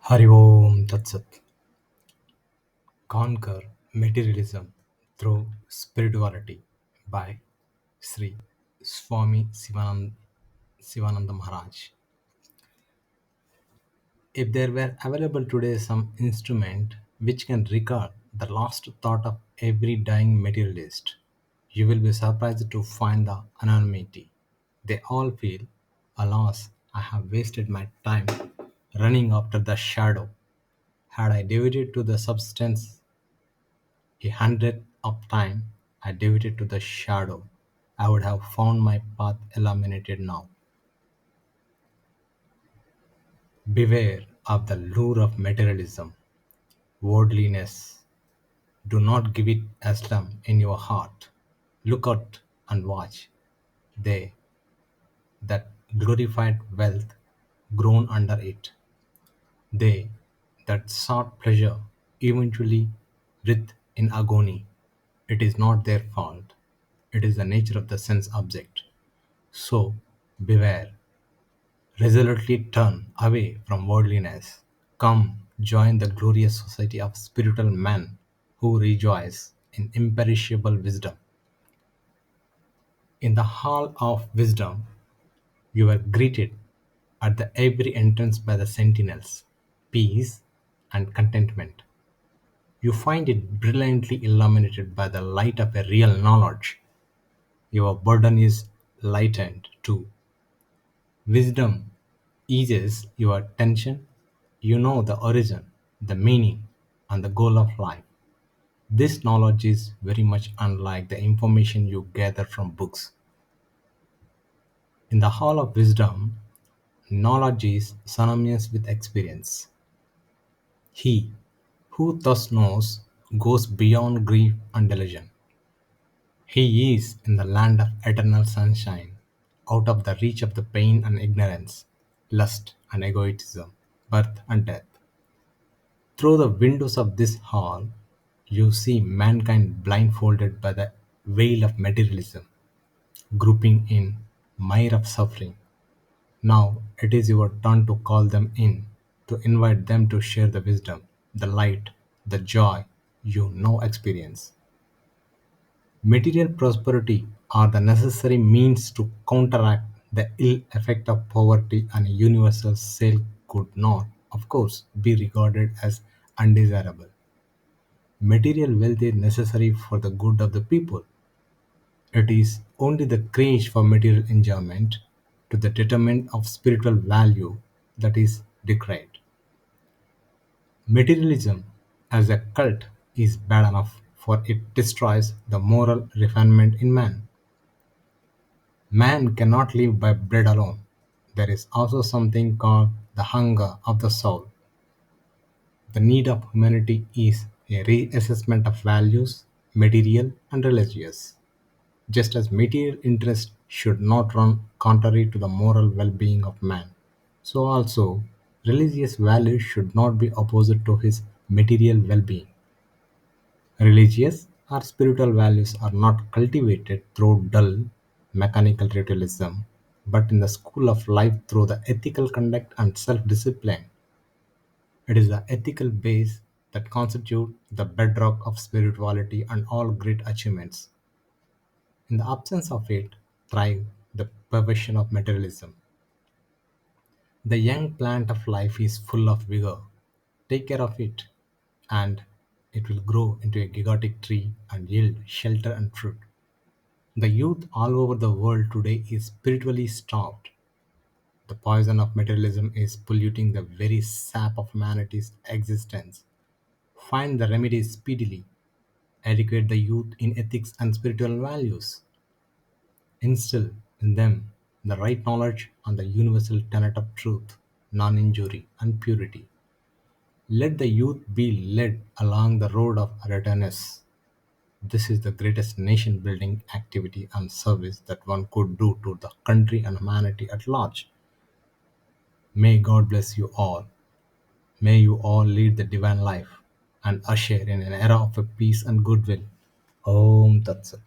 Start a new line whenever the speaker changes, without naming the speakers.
Hari Om Tat Sat. Conquer Materialism Through Spirituality by Sri Swami Sivananda Maharaj. If there were available today some instrument which can record the last thought of every dying materialist, you will be surprised to find the anonymity. They all feel, alas, I have wasted my time running after the shadow. Had I devoted to the substance a hundredth of time I devoted to the shadow, I would have found my path illuminated now. Beware of the lure of materialism, worldliness. Do not give it a slum in your heart. Look out and watch. They that glorified wealth groan under it. They that sought pleasure eventually writhe in agony. It is not their fault. It is the nature of the sense object. So beware, resolutely turn away from worldliness. Come, join the glorious society of spiritual men who rejoice in imperishable wisdom. In the hall of wisdom, you are greeted at the every entrance by the sentinels, peace and contentment. You find it brilliantly illuminated by the light of a real knowledge. Your burden is lightened too. Wisdom eases your tension. You know the origin, the meaning, and the goal of life. This knowledge is very much unlike the information you gather from books. In the hall of wisdom, knowledge is synonymous with experience. He who thus knows goes beyond grief and delusion. He is in the land of eternal sunshine, out of the reach of the pain and ignorance, lust and egotism, birth and death. Through the windows of this hall, you see mankind blindfolded by the veil of materialism, grouping in mire of suffering. Now it is your turn to call them in, to invite them to share the wisdom, the light, the joy you now experience. Material prosperity are the necessary means to counteract the ill effect of poverty, and a universal sale could not, of course, be regarded as undesirable. Material wealth is necessary for the good of the people. It is only the craze for material enjoyment to the detriment of spiritual value that is decried. Materialism as a cult is bad enough, for it destroys the moral refinement in man. Man cannot live by bread alone. There is also something called the hunger of the soul. The need of humanity is a reassessment of values, material and religious. Just as material interest should not run contrary to the moral well being of man, so also religious values should not be opposite to his material well being. Religious or spiritual values are not cultivated through dull, mechanical ritualism, but in the school of life through the ethical conduct and self discipline. It is the ethical base that constitutes the bedrock of spirituality and all great achievements. In the absence of it, thrive the perversion of materialism. The young plant of life is full of vigor. Take care of it, and it will grow into a gigantic tree and yield shelter and fruit. The youth all over the world today is spiritually starved. The poison of materialism is polluting the very sap of humanity's existence. Find the remedy speedily. Educate the youth in ethics and spiritual values. Instill in them the right knowledge on the universal tenet of truth, non injury, and purity. Let the youth be led along the road of readiness. This is the greatest nation building activity and service that one could do to the country and humanity at large. May God bless you all. May you all lead the divine life and usher in an era of peace and goodwill. Om Tat Sat.